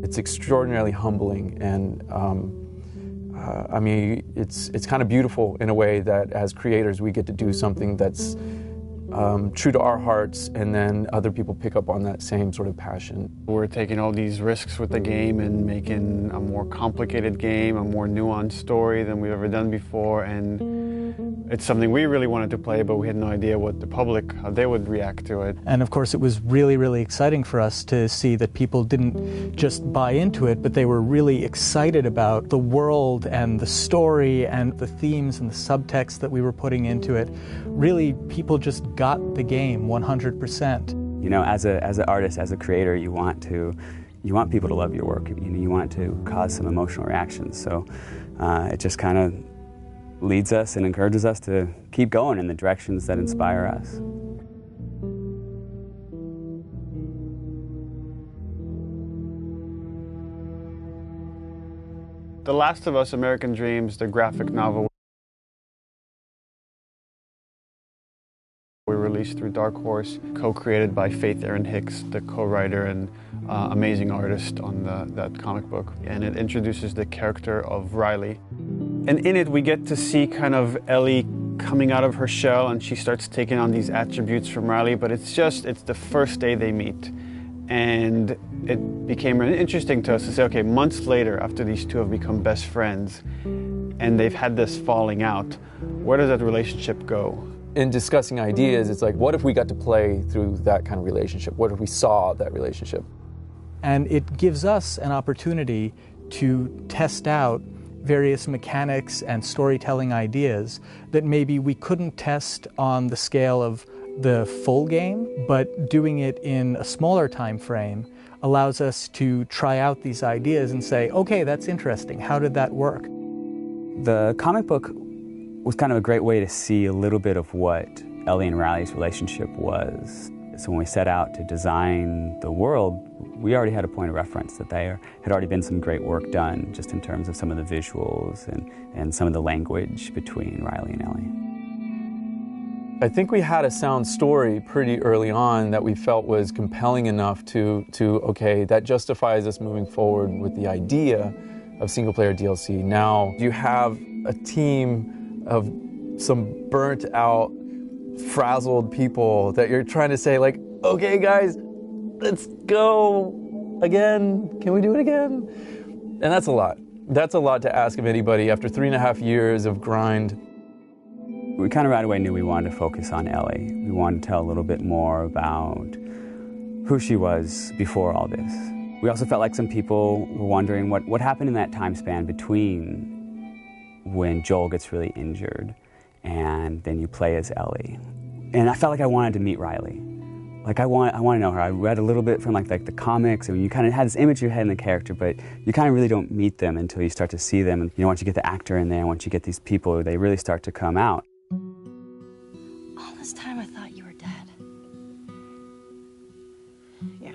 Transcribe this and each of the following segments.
it's extraordinarily humbling, and I mean, it's kind of beautiful in a way that as creators we get to do something that's true to our hearts, and then other people pick up on that same sort of passion. We're taking all these risks with the game and making a more complicated game, a more nuanced story than we've ever done before, and it's something we really wanted to play, but we had no idea what the public, how they would react to it. And of course it was really, really exciting for us to see that people didn't just buy into it, but they were really excited about the world and the story and the themes and the subtext that we were putting into it. Really, people just got the game 100%. You know, as an artist, as a creator, you want people to love your work. You want it to cause some emotional reactions. So it just kind of leads us and encourages us to keep going in the directions that inspire us. The Last of Us: American Dreams, the graphic novel, we released through Dark Horse, co-created by Faith Erin Hicks, the co-writer and amazing artist on that comic book. And it introduces the character of Riley. And in it we get to see kind of Ellie coming out of her shell, and she starts taking on these attributes from Riley, but it's the first day they meet. And it became really interesting to us to say, okay, months later, after these two have become best friends, and they've had this falling out, where does that relationship go? In discussing ideas, it's like, what if we got to play through that kind of relationship? What if we saw that relationship? And it gives us an opportunity to test out various mechanics and storytelling ideas that maybe we couldn't test on the scale of the full game, but doing it in a smaller time frame allows us to try out these ideas and say, okay, that's interesting. How did that work? The comic book was kind of a great way to see a little bit of what Ellie and Riley's relationship was. So when we set out to design the world, we already had a point of reference that there had already been some great work done just in terms of some of the visuals and some of the language between Riley and Ellie. I think we had a sound story pretty early on that we felt was compelling enough to okay, that justifies us moving forward with the idea of single-player DLC. Now you have a team of some burnt-out, frazzled people that you're trying to say, like, okay, guys, let's go again. Can we do it again? And that's a lot. That's a lot to ask of anybody after 3.5 years of grind. We kind of right away knew we wanted to focus on Ellie. We wanted to tell a little bit more about who she was before all this. We also felt like some people were wondering what happened in that time span between when Joel gets really injured and then you play as Ellie. And I felt like I wanted to meet Riley. Like I want to know her. I read a little bit from like the comics, and you kind of had this image in your head in the character, but you kind of really don't meet them until you start to see them. And once you get the actor in there, once you get these people, they really start to come out. All this time I thought you were dead. Yeah.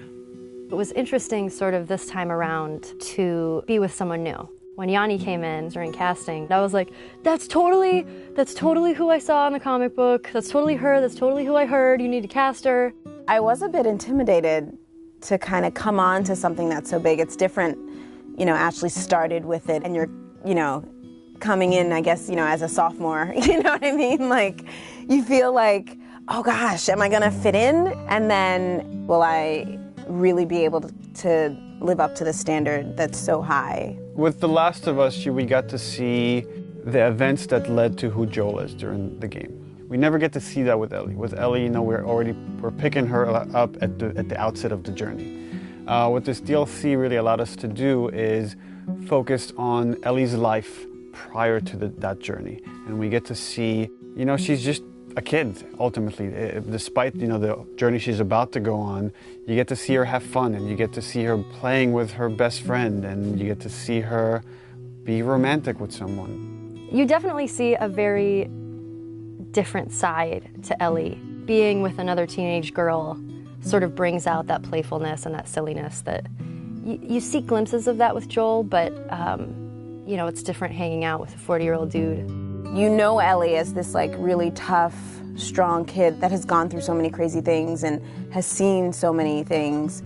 It was interesting sort of this time around to be with someone new. When Yanni came in during casting, I was like, that's totally who I saw in the comic book. That's totally her. That's totally who I heard. You need to cast her. I was a bit intimidated to kind of come on to something that's so big. It's different, Ashley started with it, and you're, coming in, I guess, as a sophomore, you know what I mean? Like, you feel like, oh gosh, am I gonna fit in? And then, will I really be able to live up to the standard that's so high? With The Last of Us, we got to see the events that led to who Joel is during the game. We never get to see that with Ellie. With Ellie, we're picking her up at the outset of the journey. What this DLC really allowed us to do is focus on Ellie's life prior to that journey, and we get to see, she's just a kid ultimately. Despite the journey she's about to go on, you get to see her have fun, and you get to see her playing with her best friend, and you get to see her be romantic with someone. You definitely see a very different side to Ellie. Being with another teenage girl sort of brings out that playfulness and that silliness that you see glimpses of that with Joel, but it's different hanging out with a 40-year-old dude. You know Ellie as this really tough, strong kid that has gone through so many crazy things and has seen so many things.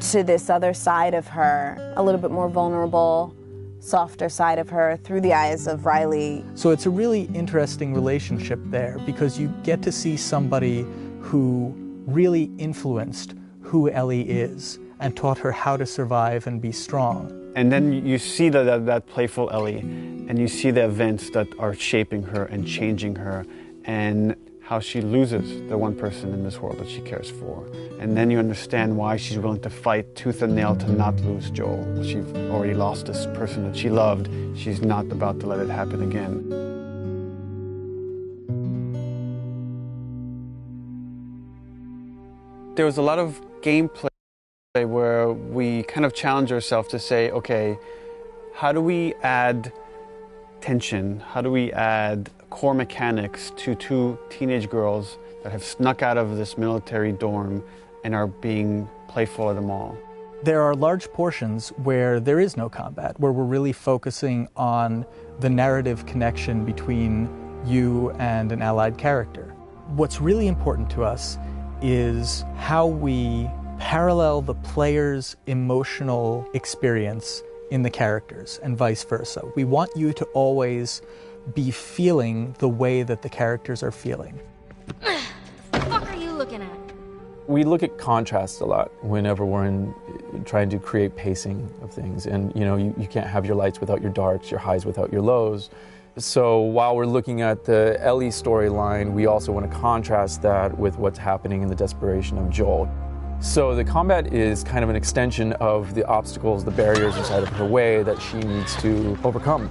to this other side of her, a little bit more vulnerable, softer side of her through the eyes of Riley. So it's a really interesting relationship there because you get to see somebody who really influenced who Ellie is and taught her how to survive and be strong. And then you see that playful Ellie, and you see the events that are shaping her and changing her, and how she loses the one person in this world that she cares for. And then you understand why she's willing to fight tooth and nail to not lose Joel. She's already lost this person that she loved. She's not about to let it happen again. There was a lot of gameplay where we kind of challenge ourselves to say, okay, how do we add tension? How do we add core mechanics to two teenage girls that have snuck out of this military dorm and are being playful at the mall? There are large portions where there is no combat, where we're really focusing on the narrative connection between you and an allied character. What's really important to us is how we parallel the player's emotional experience in the characters and vice versa. We want you to always be feeling the way that the characters are feeling. What the fuck are you looking at? We look at contrast a lot whenever we're trying to create pacing of things. And you can't have your lights without your darks, your highs without your lows. So while we're looking at the Ellie storyline, we also want to contrast that with what's happening in the desperation of Joel. So the combat is kind of an extension of the obstacles, the barriers inside of her way that she needs to overcome.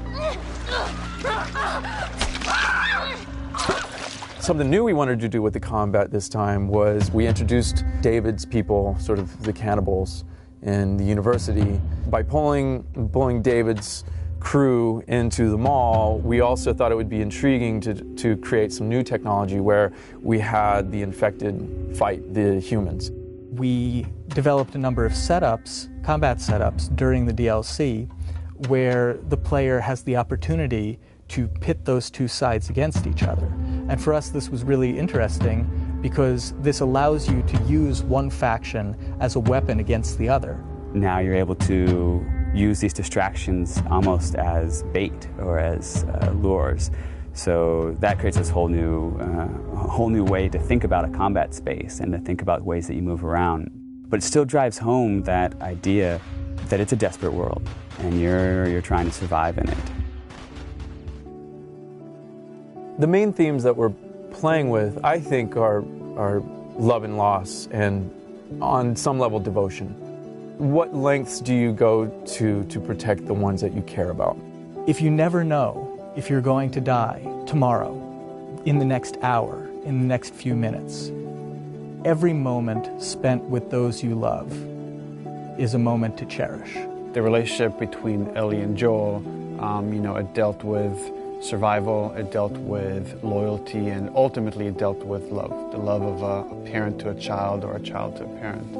Something new we wanted to do with the combat this time was we introduced David's people, sort of the cannibals in the university. By pulling David's crew into the mall, we also thought it would be intriguing to create some new technology where we had the infected fight the humans. We developed a number of setups, combat setups, during the DLC where the player has the opportunity to pit those two sides against each other. And for us, this was really interesting because this allows you to use one faction as a weapon against the other. Now you're able to use these distractions almost as bait or as lures. So that creates this whole new way to think about a combat space and to think about ways that you move around. But it still drives home that idea that it's a desperate world and you're trying to survive in it. The main themes that we're playing with, I think, are love and loss and, on some level, devotion. What lengths do you go to protect the ones that you care about? If you never know if you're going to die tomorrow, in the next hour, in the next few minutes, every moment spent with those you love is a moment to cherish. The relationship between Ellie and Joel, it dealt with survival, it dealt with loyalty, and ultimately it dealt with love. The love of a parent to a child or a child to a parent.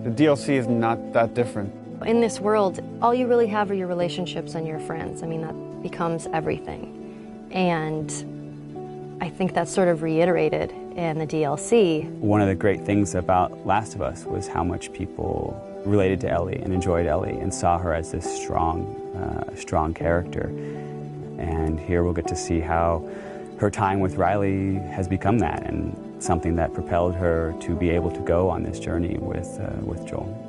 The DLC is not that different. In this world, all you really have are your relationships and your friends. I mean, that becomes everything. And I think that's sort of reiterated in the DLC. One of the great things about Last of Us was how much people related to Ellie and enjoyed Ellie and saw her as this strong character. And here we'll get to see how her time with Riley has become that and something that propelled her to be able to go on this journey with Joel.